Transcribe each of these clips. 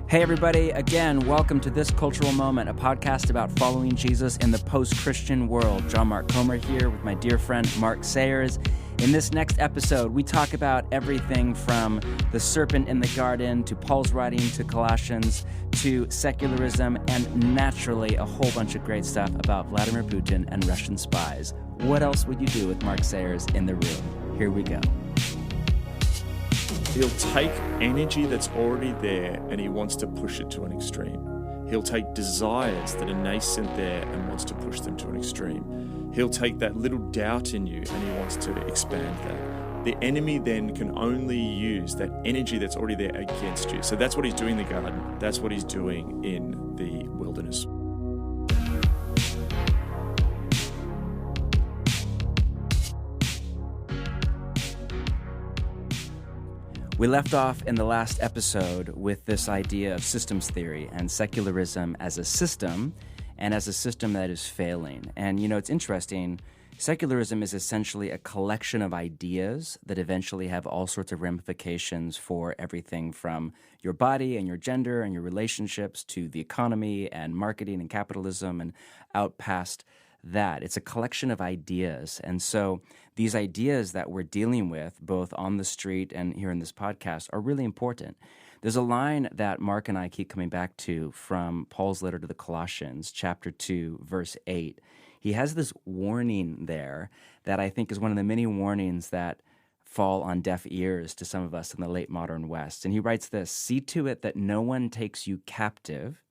Hey everybody, again, welcome to This Cultural Moment, a podcast about following Jesus in the post-Christian world. John Mark Comer here with my dear friend Mark Sayers. In this next episode, we talk about everything from the serpent in the garden, to Paul's writing to Colossians, to secularism, and naturally a whole bunch of great stuff about Vladimir Putin and Russian spies. What else would you do with Mark Sayers in the room? Here we go. He'll take energy that's already there and he wants to push it to an extreme. He'll take desires that are nascent there and wants to push them to an extreme. He'll take that little doubt in you and he wants to expand that. The enemy then can only use that energy that's already there against you. So that's what he's doing in the garden. That's what he's doing in the wilderness. We left off in the last episode with this idea of systems theory and secularism as a system and as a system that is failing. And, you know, it's interesting. Secularism is essentially a collection of ideas that eventually have all sorts of ramifications for everything from your body and your gender and your relationships to the economy and marketing and capitalism and out past that. It's a collection of ideas. And so these ideas that we're dealing with, both on the street and here in this podcast, are really important. There's a line that Mark and I keep coming back to from Paul's letter to the Colossians, chapter 2, verse 8. He has this warning there that I think is one of the many warnings that fall on deaf ears to some of us in the late modern West. And he writes this: "See to it that no one takes you captive."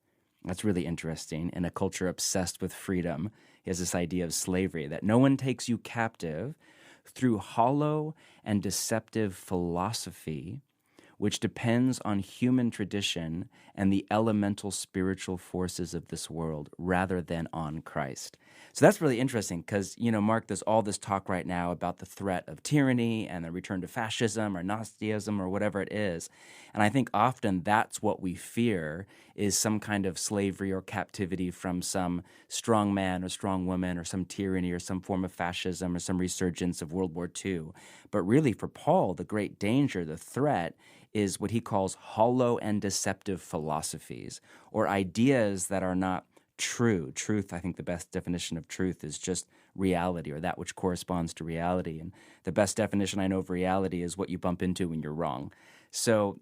That's really interesting. In a culture obsessed with freedom, he has this idea of slavery, that no one takes you captive through hollow and deceptive philosophy, which depends on human tradition and the elemental spiritual forces of this world rather than on Christ. So that's really interesting because, you know, Mark, there's all this talk right now about the threat of tyranny and the return to fascism or Nazism or whatever it is. And I think often that's what we fear, is some kind of slavery or captivity from some strong man or strong woman or some tyranny or some form of fascism or some resurgence of World War II. But really for Paul, the great danger, the threat, is what he calls hollow and deceptive philosophies, or ideas that are not true. Truth, I think the best definition of truth is just reality, or that which corresponds to reality. And the best definition I know of reality is what you bump into when you're wrong. So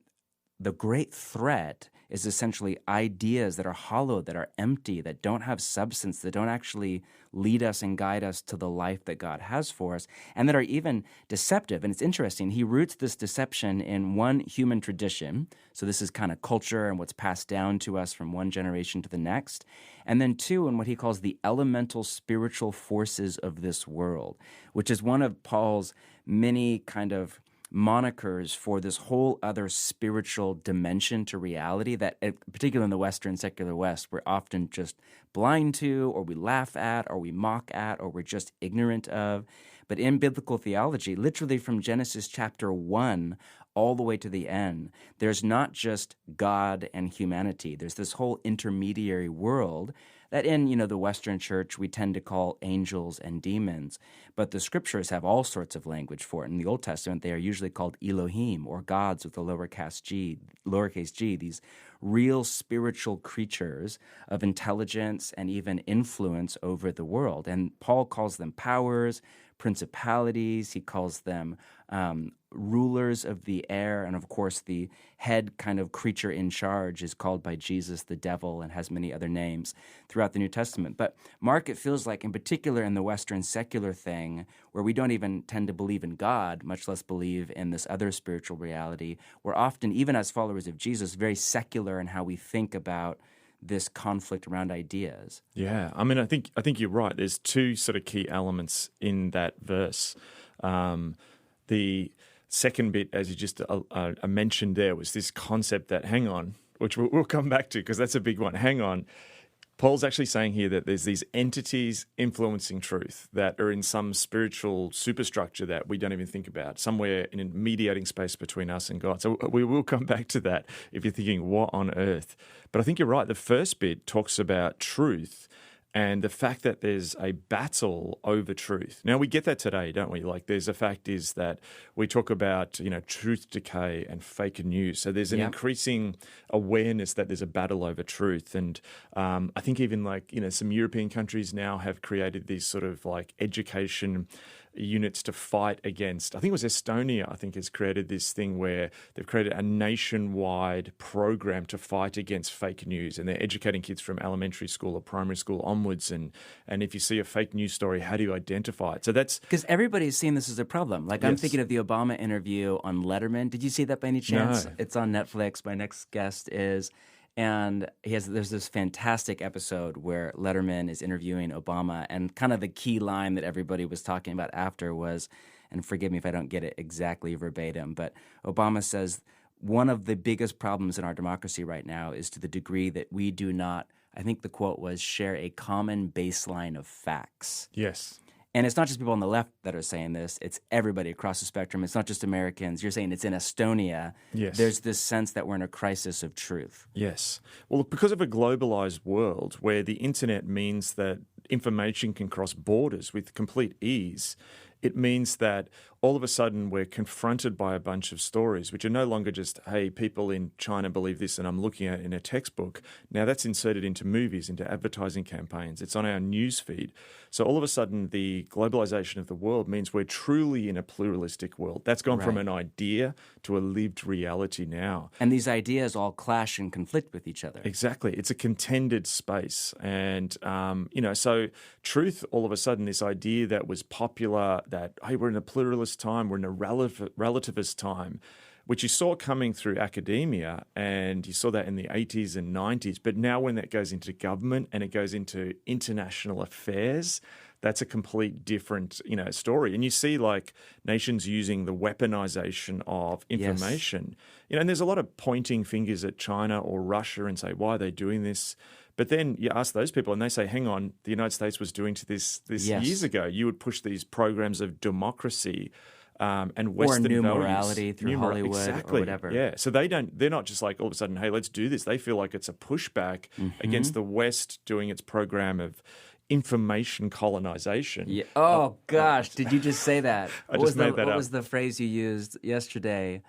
the great threat is essentially ideas that are hollow, that are empty, that don't have substance, that don't actually lead us and guide us to the life that God has for us, and that are even deceptive. And it's interesting, he roots this deception in one human tradition. So this is kind of culture and what's passed down to us from one generation to the next. And then two, in what he calls the elemental spiritual forces of this world, which is one of Paul's many kind of monikers for this whole other spiritual dimension to reality that, particularly in the Western secular West, we're often just blind to, or we laugh at, or we mock at, or we're just ignorant of. But in biblical theology, literally from Genesis chapter 1 all the way to the end, there's not just God and humanity. There's this whole intermediary world that in, you know, the Western church we tend to call angels and demons, but the scriptures have all sorts of language for it. In the Old Testament, they are usually called Elohim, or gods with a lowercase g, these real spiritual creatures of intelligence and even influence over the world. And Paul calls them powers, principalities. He calls them rulers of the air. And of course, the head kind of creature in charge is called by Jesus the devil and has many other names throughout the New Testament. But Mark, it feels like in particular in the Western secular thing, where we don't even tend to believe in God, much less believe in this other spiritual reality, we're often, even as followers of Jesus, very secular in how we think about this conflict around ideas. Yeah, I mean, I think you're right. There's two sort of key elements in that verse. The second bit, as you just mentioned there, was this concept that, hang on, which we'll come back to because that's a big one. Hang on. Paul's actually saying here that there's these entities influencing truth that are in some spiritual superstructure that we don't even think about, somewhere in a mediating space between us and God. So we will come back to that if you're thinking, what on earth? But I think you're right. The first bit talks about truth And the fact that there's a battle over truth. Now, we get that today, don't we? Like, there's a fact is that we talk about, truth decay and fake news. So there's an increasing awareness that there's a battle over truth. And I think even some European countries now have created these sort of like education units to fight against. I think it was Estonia, has created this thing where they've created a nationwide program to fight against fake news. And they're educating kids from elementary school or primary school onwards. And if you see a fake news story, how do you identify it? So that's... Because everybody's seen this as a problem. Like, I'm thinking of the Obama interview on Letterman. Did you see that by any chance? No. It's on Netflix. My next guest is... And there's this fantastic episode where Letterman is interviewing Obama, and kind of the key line that everybody was talking about after was, and forgive me if I don't get it exactly verbatim, but Obama says one of the biggest problems in our democracy right now is to the degree that we do not, I think the quote was, share a common baseline of facts. Yes. And it's not just people on the left that are saying this. It's everybody across the spectrum. It's not just Americans. You're saying it's in Estonia. Yes. There's this sense that we're in a crisis of truth. Yes. Well, because of a globalized world where the internet means that information can cross borders with complete ease, it means that all of a sudden we're confronted by a bunch of stories which are no longer just, hey, people in China believe this and I'm looking at it in a textbook. Now that's inserted into movies, into advertising campaigns. It's on our news feed. So all of a sudden the globalization of the world means we're truly in a pluralistic world. That's gone from an idea to a lived reality now. And these ideas all clash and conflict with each other. Exactly. It's a contended space. And, so truth, all of a sudden, this idea that was popular that, hey, we're in a pluralist time, we're in a relativist time, which you saw coming through academia, and you saw that in the 80s and 90s. But now when that goes into government and it goes into international affairs, that's a complete different, story. And you see like nations using the weaponization of information. Yes. And there's a lot of pointing fingers at China or Russia and say, why are they doing this? But then you ask those people and they say, hang on, the United States was doing this years ago. You would push these programs of democracy and Western or new values. morality through Hollywood or whatever. Yeah, so they're not just like all of a sudden, hey, let's do this. They feel like it's a pushback against the West doing its program of information colonization. Yeah. Oh, gosh, did you just say that? I just made that up. What was the phrase you used yesterday?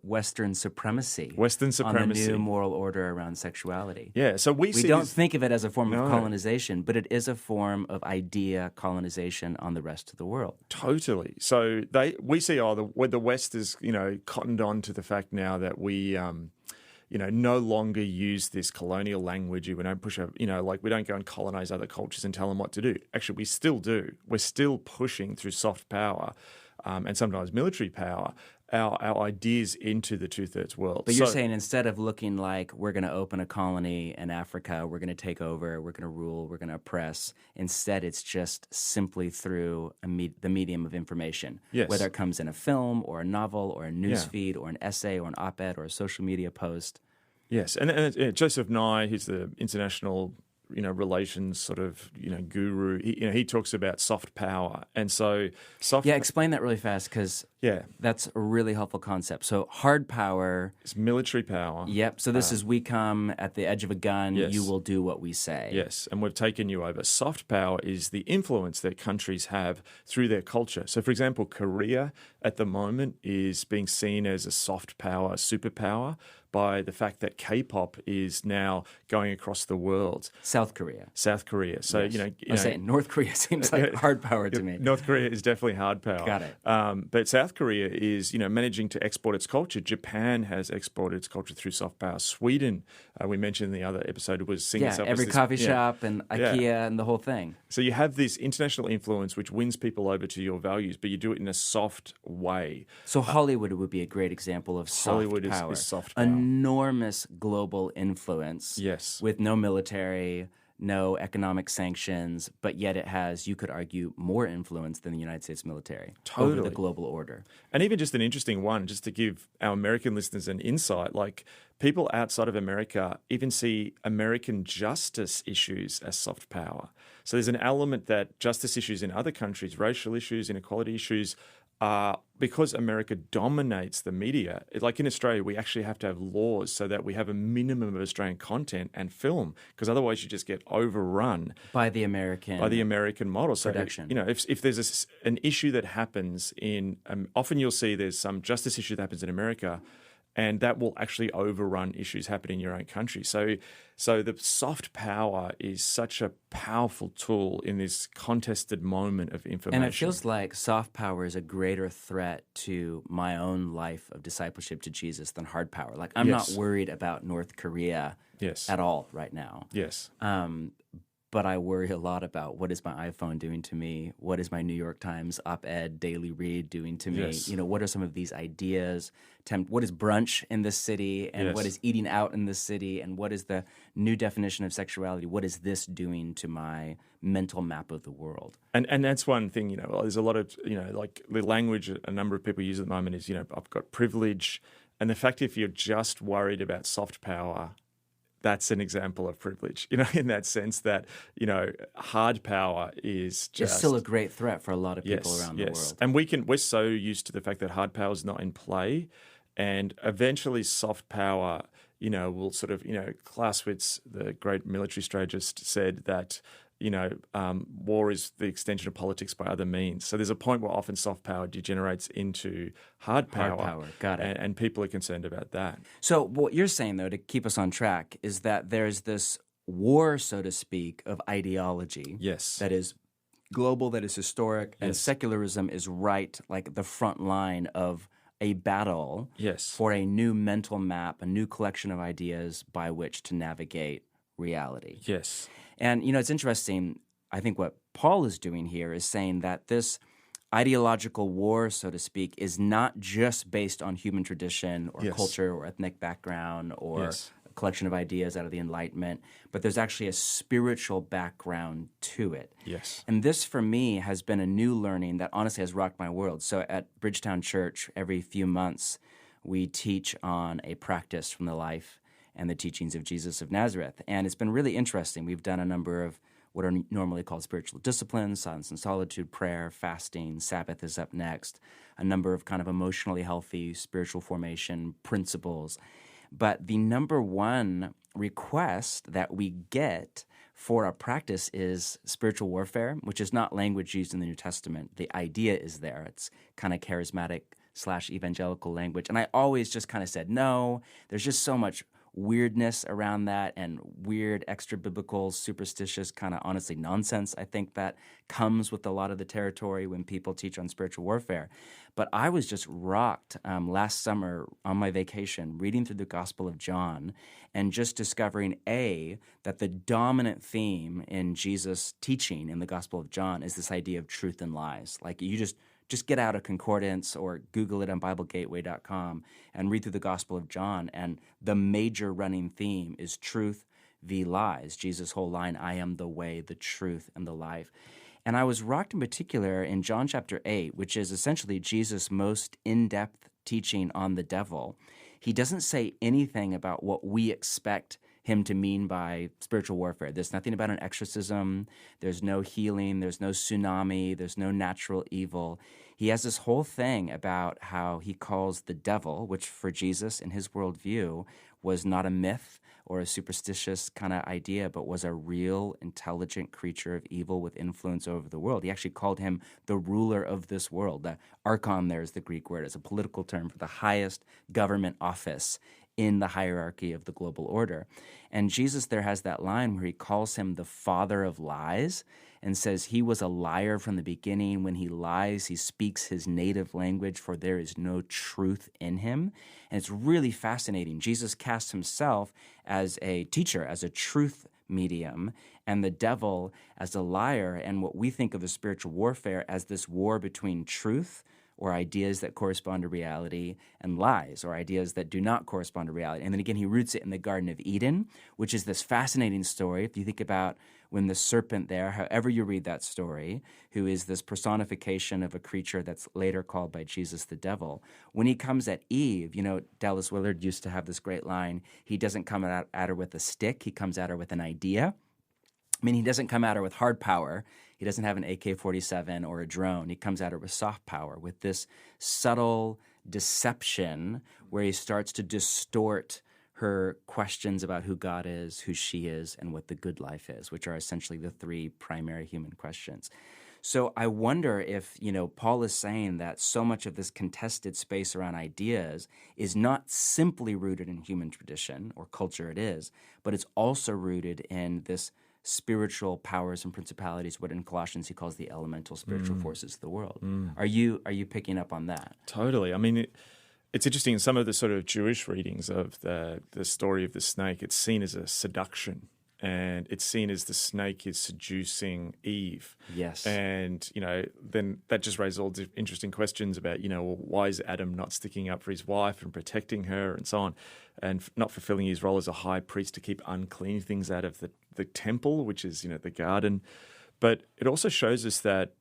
Western supremacy. Western supremacy. On the new moral order around sexuality. Yeah, so we don't think of it as a form of colonization, but it is a form of idea colonization on the rest of the world. Totally. So we see the West is cottoned on to the fact now that we no longer use this colonial language. We don't push we don't go and colonize other cultures and tell them what to do. Actually, we still do. We're still pushing through soft power and sometimes military power our ideas into the two-thirds world. But you're saying instead of looking like we're going to open a colony in Africa, we're going to take over, we're going to rule, we're going to oppress, instead it's just simply through the medium of information, whether it comes in a film or a novel or a news feed or an essay or an op-ed or a social media post. Yes, and Joseph Nye, who's the international relations sort of, guru, he talks about soft power. And so explain that really fast because that's a really helpful concept. So hard power is military power. Yep. So this is we come at the edge of a gun, you will do what we say. Yes, and we've taken you over. Soft power is the influence that countries have through their culture. So for example, Korea at the moment is being seen as a soft power, superpower, by the fact that K-pop is now going across the world. South Korea. So, I was saying North Korea seems like hard power to me. North Korea is definitely hard power. Got it. But South Korea is, managing to export its culture. Japan has exported its culture through soft power. Sweden, we mentioned in the other episode, was seeing itself every as this, coffee shop and IKEA and the whole thing. So you have this international influence which wins people over to your values, but you do it in a soft way. So Hollywood would be a great example of soft Hollywood power. Is soft power. Enormous global influence. Yes. With no military, no economic sanctions, but yet it has, you could argue, more influence than the United States military over the global order. And even just an interesting one, just to give our American listeners an insight, like people outside of America even see American justice issues as soft power. So there's an element that justice issues in other countries, racial issues, inequality issues, because America dominates the media, like in Australia, we actually have to have laws so that we have a minimum of Australian content and film, because otherwise you just get overrun by the American model. So, production. If there's an issue that happens often you'll see there's some justice issue that happens in America, and that will actually overrun issues happening in your own country. So the soft power is such a powerful tool in this contested moment of information. And it feels like soft power is a greater threat to my own life of discipleship to Jesus than hard power. Like, I'm not worried about North Korea at all right now. Yes. But I worry a lot about what is my iPhone doing to me? What is my New York Times op-ed daily read doing to me? Yes. What are some of these ideas? What is brunch in this city? And what is eating out in this city? And what is the new definition of sexuality? What is this doing to my mental map of the world? And that's one thing, there's a lot of, like the language a number of people use at the moment is, I've got privilege. And the fact if you're just worried about soft power, that's an example of privilege, in that sense that, hard power is just... It's still a great threat for a lot of people around the world. And we're so used to the fact that hard power is not in play, and eventually soft power, will sort of, Clausewitz, the great military strategist, said that, war is the extension of politics by other means. So there's a point where often soft power degenerates into hard power. Hard power, got it. And people are concerned about that. So what you're saying, though, to keep us on track, is that there's this war, so to speak, of ideology. Yes. That is global, that is historic, and secularism is right, like the front line of a battle for a new mental map, a new collection of ideas by which to navigate reality. Yes. And, it's interesting. I think what Paul is doing here is saying that this ideological war, so to speak, is not just based on human tradition or culture or ethnic background or a collection of ideas out of the Enlightenment, but there's actually a spiritual background to it. Yes. And this, for me, has been a new learning that honestly has rocked my world. So at Bridgetown Church, every few months, we teach on a practice from the life and the teachings of Jesus of Nazareth. And it's been really interesting. We've done a number of what are normally called spiritual disciplines: silence and solitude, prayer, fasting, Sabbath is up next, a number of kind of emotionally healthy spiritual formation principles. But the number one request that we get for a practice is spiritual warfare, which is not language used in the New Testament. The idea is there. It's kind of charismatic/evangelical language. And I always just kind of said, no, there's just so much weirdness around that and weird extra-biblical, superstitious kind of honestly nonsense, I think, that comes with a lot of the territory when people teach on spiritual warfare. But I was just rocked last summer on my vacation reading through the Gospel of John and just discovering, that the dominant theme in Jesus' teaching in the Gospel of John is this idea of truth and lies. Like, you just get out a concordance or Google it on BibleGateway.com and read through the Gospel of John, and the major running theme is truth v. lies. Jesus' whole line, I am the way, the truth, and the life. And I was rocked in particular in John chapter 8, which is essentially Jesus' most in-depth teaching on the devil. He doesn't say anything about what we expect him to mean by spiritual warfare. There's nothing about an exorcism. There's no healing. There's no tsunami. There's no natural evil. He has this whole thing about how he calls the devil, which for Jesus in his worldview was not a myth or a superstitious kind of idea, but was a real intelligent creature of evil with influence over the world. He actually called him the ruler of this world. The archon there is the Greek word. It's a political term for the highest government office in the hierarchy of the global order. And Jesus there has that line where he calls him the father of lies and says he was a liar from the beginning. When he lies, he speaks his native language, for there is no truth in him. And it's really fascinating. Jesus casts himself as a teacher, as a truth medium, and the devil as a liar, and what we think of as spiritual warfare as this war between truth, or ideas that correspond to reality, and lies, or ideas that do not correspond to reality. And then again, he roots it in the Garden of Eden, which is this fascinating story. If you think about when the serpent there, however you read that story, who is this personification of a creature that's later called by Jesus the devil, when he comes at Eve, Dallas Willard used to have this great line, he doesn't come at her with a stick, he comes at her with an idea. I mean, he doesn't come at her with hard power. He doesn't have an AK-47 or a drone. He comes at her with soft power, with this subtle deception where he starts to distort her questions about who God is, who she is, and what the good life is, which are essentially the three primary human questions. So I wonder if, Paul is saying that so much of this contested space around ideas is not simply rooted in human tradition or culture, it is, but it's also rooted in this spiritual powers and principalities, what in Colossians he calls the elemental spiritual forces of the world. Are you picking up on that? Totally. I mean, it's interesting in some of the sort of Jewish readings of the story of the snake, it's seen as a seduction. And it's seen as the snake is seducing Eve. Yes. And, then that just raises all the interesting questions about, well, why is Adam not sticking up for his wife and protecting her and so on, and not fulfilling his role as a high priest to keep unclean things out of the temple, which is, the garden. But it also shows us that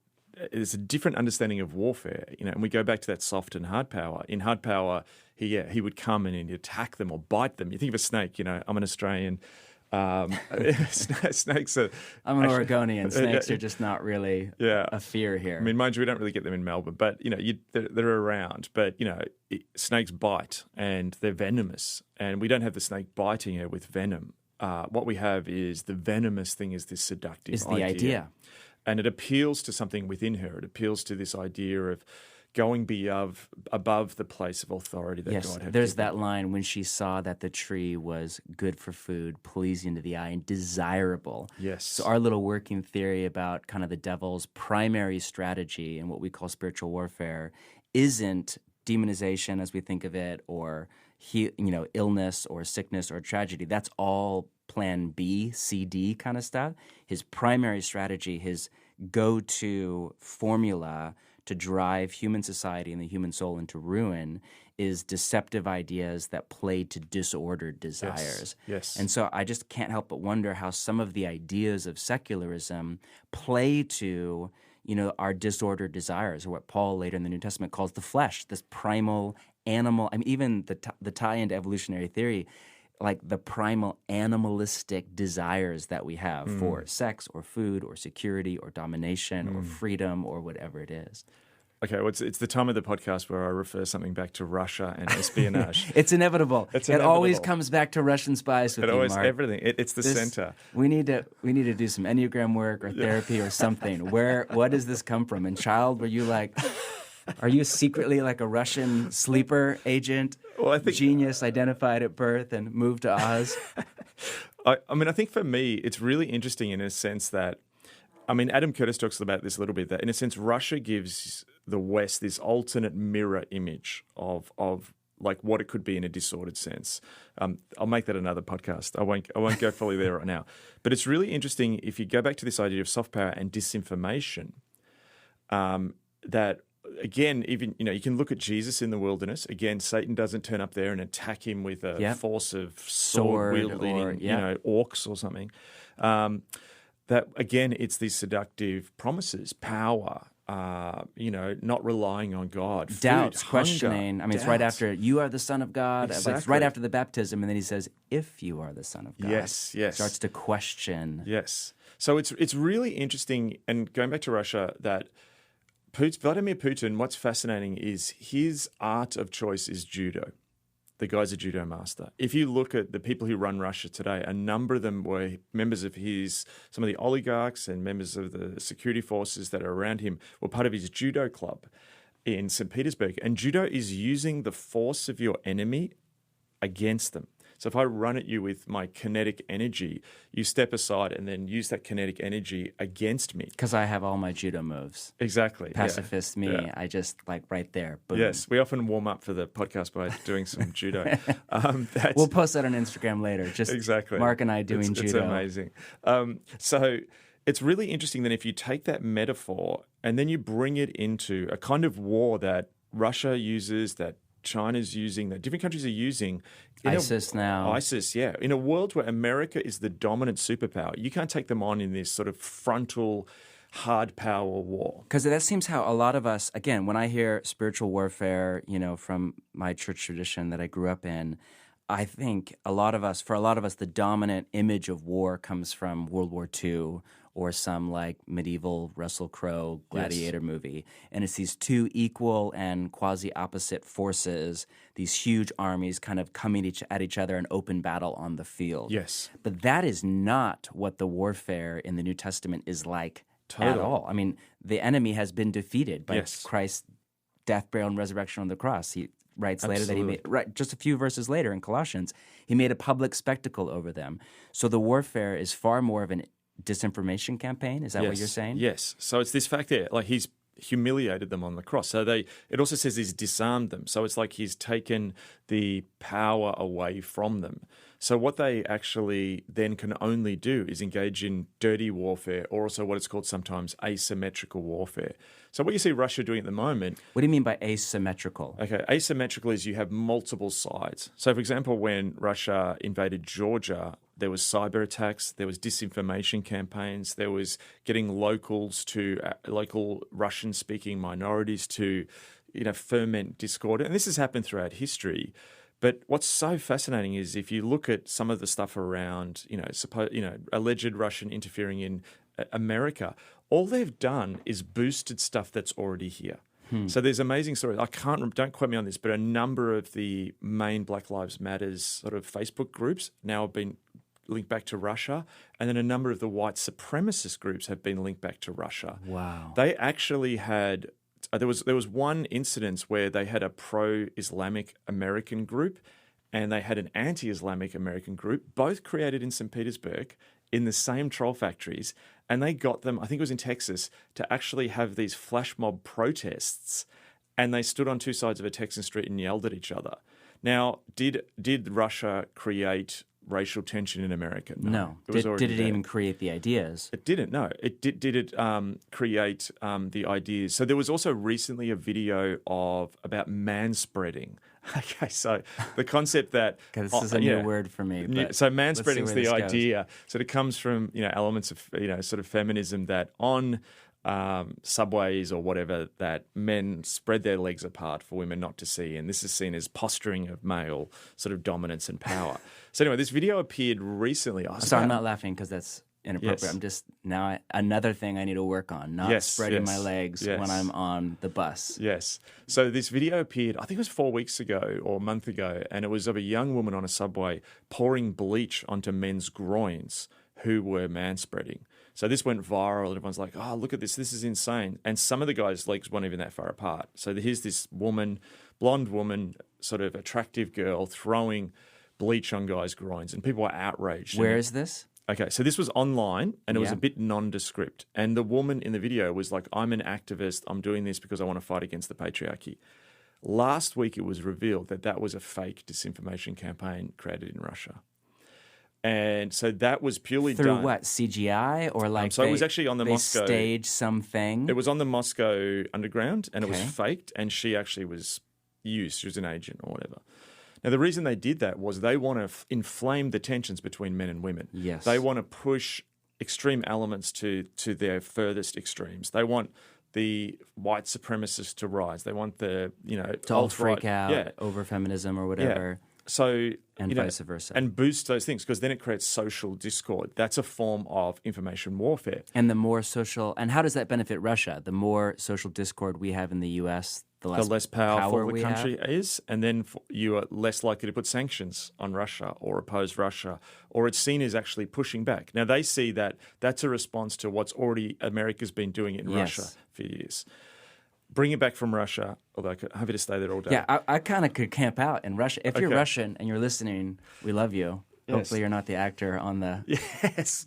there's a different understanding of warfare, and we go back to that soft and hard power. In hard power, he would come and he'd attack them or bite them. You think of a snake, I'm an Australian. Snakes are... I'm an Oregonian. Snakes are just not really a fear here. I mean, mind you, we don't really get them in Melbourne, but, they're around. But, snakes bite and they're venomous. And we don't have the snake biting her with venom. What we have is the venomous thing is this seductive idea. Is the idea. And it appeals to something within her. It appeals to this idea of going above the place of authority that God had there's given. that line, when she saw that the tree was good for food, pleasing to the eye, and desirable. Yes. So our little working theory about kind of the devil's primary strategy in what we call spiritual warfare isn't demonization as we think of it, or illness or sickness or tragedy. That's all plan B, C, D kind of stuff. His primary strategy, his go-to formula to drive human society and the human soul into ruin is deceptive ideas that play to disordered desires. Yes. And so I just can't help but wonder how some of the ideas of secularism play to, our disordered desires, or what Paul later in the New Testament calls the flesh, this primal animal. I mean, even the tie into evolutionary theory, like the primal animalistic desires that we have for sex or food or security or domination or freedom or whatever it is. Okay, well, it's the time of the podcast where I refer something back to Russia and espionage. It's inevitable. It always comes back to Russian spies with you, Mark. Everything. It's the center. We need to do some Enneagram work or therapy or something. What does this come from? In child, were you like... Are you secretly like a Russian sleeper agent, genius identified at birth and moved to Oz? I think for me, it's really interesting in a sense that, Adam Curtis talks about this a little bit, that in a sense, Russia gives the West this alternate mirror image of like what it could be in a disordered sense. I'll make that another podcast. I won't go fully there right now. But it's really interesting if you go back to this idea of soft power and disinformation, that... Again, even you can look at Jesus in the wilderness. Again, Satan doesn't turn up there and attack him with a force of sword-wielding, orcs or something. That again, it's these seductive promises, power. Not relying on God, doubts, food, questioning. Hunger, it's right after you are the Son of God. Exactly. It's right after the baptism, and then he says, "If you are the Son of God." Yes. Starts to question. Yes. So it's really interesting, and going back to Russia, that. Vladimir Putin, what's fascinating is his art of choice is judo. The guy's a judo master. If you look at the people who run Russia today, a number of them were members of some of the oligarchs and members of the security forces that are around him were part of his judo club in St. Petersburg. And judo is using the force of your enemy against them. So if I run at you with my kinetic energy, you step aside and then use that kinetic energy against me. Because I have all my judo moves. Exactly. Pacifist me, I just like right there. Boom. Yes, we often warm up for the podcast by doing some judo. We'll post that on Instagram later. Just exactly. Mark and I doing judo. It's amazing. So it's really interesting that if you take that metaphor and then you bring it into a kind of war that Russia uses, that China's using, that different countries are using. ISIS now. ISIS, yeah. In a world where America is the dominant superpower, you can't take them on in this sort of frontal, hard power war. Because that seems how a lot of us, again, when I hear spiritual warfare, from my church tradition that I grew up in, I think for a lot of us, the dominant image of war comes from World War II or some like medieval Russell Crowe gladiator movie. And it's these two equal and quasi-opposite forces, these huge armies kind of coming at each other in open battle on the field. Yes. But that is not what the warfare in the New Testament is like at all. I mean, the enemy has been defeated by Christ's death, burial, and resurrection on the cross. He writes later that he made, just a few verses later in Colossians, he made a public spectacle over them. So the warfare is far more of an disinformation campaign. Is that what you're saying? Yes. So it's this fact there, like he's humiliated them on the cross. So it also says he's disarmed them. So it's like he's taken the power away from them. So what they actually then can only do is engage in dirty warfare, or also what it's called sometimes asymmetrical warfare. So what you see Russia doing at the moment... What do you mean by asymmetrical? Okay, asymmetrical is you have multiple sides. So for example, when Russia invaded Georgia, there was cyber attacks, there was disinformation campaigns, there was getting local Russian-speaking minorities to, ferment discord. And this has happened throughout history. But what's so fascinating is if you look at some of the stuff around, alleged Russian interfering in America, all they've done is boosted stuff that's already here. So there's amazing stories. Don't quote me on this, but a number of the main Black Lives Matters sort of Facebook groups now have been linked back to Russia, and then a number of the white supremacist groups have been linked back to Russia. Wow. They actually had... There was one incident where they had a pro-Islamic American group and they had an anti-Islamic American group, both created in St. Petersburg in the same troll factories, and they got them, I think it was in Texas, to actually have these flash mob protests, and they stood on two sides of a Texan street and yelled at each other. Now, did Russia create racial tension in America? No. Did it even create the ideas? It didn't, no. Did it create the ideas? So there was also recently a video about manspreading. Okay, so the concept that... This is a new word for me. So manspreading is the idea. So it comes from elements of sort of feminism that on subways or whatever, that men spread their legs apart for women not to see, and this is seen as posturing of male sort of dominance and power. So anyway, this video appeared recently. I'm not laughing because that's inappropriate. Yes. I'm just another thing I need to work on, not spreading my legs when I'm on the bus. Yes. So this video appeared, I think it was 4 weeks ago or a month ago, and it was of a young woman on a subway pouring bleach onto men's groins who were manspreading. So this went viral, and everyone's like, oh, look at this is insane. And some of the guys' legs weren't even that far apart. So here's this woman, blonde woman, sort of attractive girl, throwing bleach on guys' groins, and people were outraged. Where is this? Okay, so this was online, and it was a bit nondescript. And the woman in the video was like, I'm an activist, I'm doing this because I want to fight against the patriarchy. Last week it was revealed that was a fake disinformation campaign created in Russia. And so that was purely through done. what, CGI or like? So it was actually on the Moscow. They staged something. It was on the Moscow Underground, and it was faked. And she actually was used. She was an agent or whatever. Now the reason they did that was they want to inflame the tensions between men and women. Yes, they want to push extreme elements to their furthest extremes. They want the white supremacists to rise. They want the to all freak out over feminism or whatever. Yeah. So and vice versa, and boost those things, because then it creates social discord. That's a form of information warfare. And the more social, and how does that benefit Russia? The more social discord we have in the U.S., the less powerful the we country have. is, and then you are less likely to put sanctions on Russia or oppose Russia, or it's seen as actually pushing back. Now they see that that's a response to what's already America's been doing in Russia for years. Bring it back from Russia, although I'm happy to stay there all day. Yeah, I kind of could camp out in Russia. If you're Russian and you're listening, we love you. Yes. Hopefully you're not the actor on the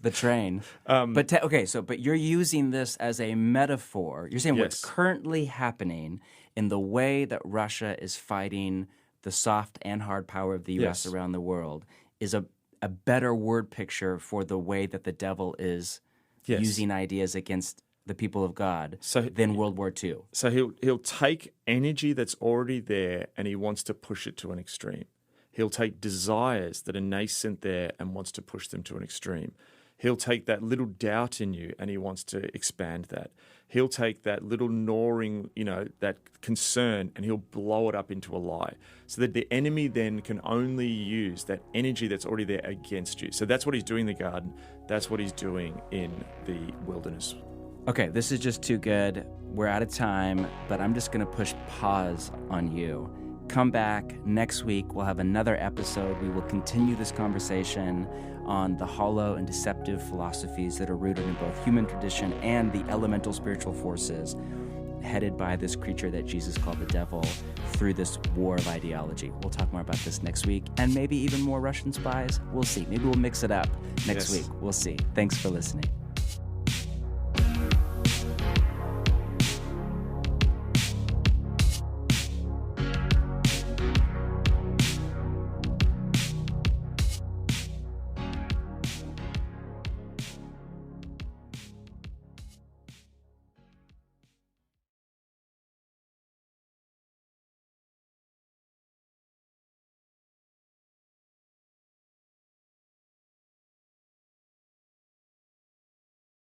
the train. But you're using this as a metaphor. You're saying what's currently happening in the way that Russia is fighting the soft and hard power of the U.S. around the world is a better word picture for the way that the devil is using ideas against the people of God than World War II. So he'll take energy that's already there and he wants to push it to an extreme. He'll take desires that are nascent there and wants to push them to an extreme. He'll take that little doubt in you and he wants to expand that. He'll take that little gnawing, that concern, and he'll blow it up into a lie, so that the enemy then can only use that energy that's already there against you. So that's what he's doing in the garden. That's what he's doing in the wilderness. Okay, this is just too good. We're out of time, but I'm just going to push pause on you. Come back next week. We'll have another episode. We will continue this conversation on the hollow and deceptive philosophies that are rooted in both human tradition and the elemental spiritual forces headed by this creature that Jesus called the devil through this war of ideology. We'll talk more about this next week, and maybe even more Russian spies. We'll see. Maybe we'll mix it up next week. We'll see. Thanks for listening.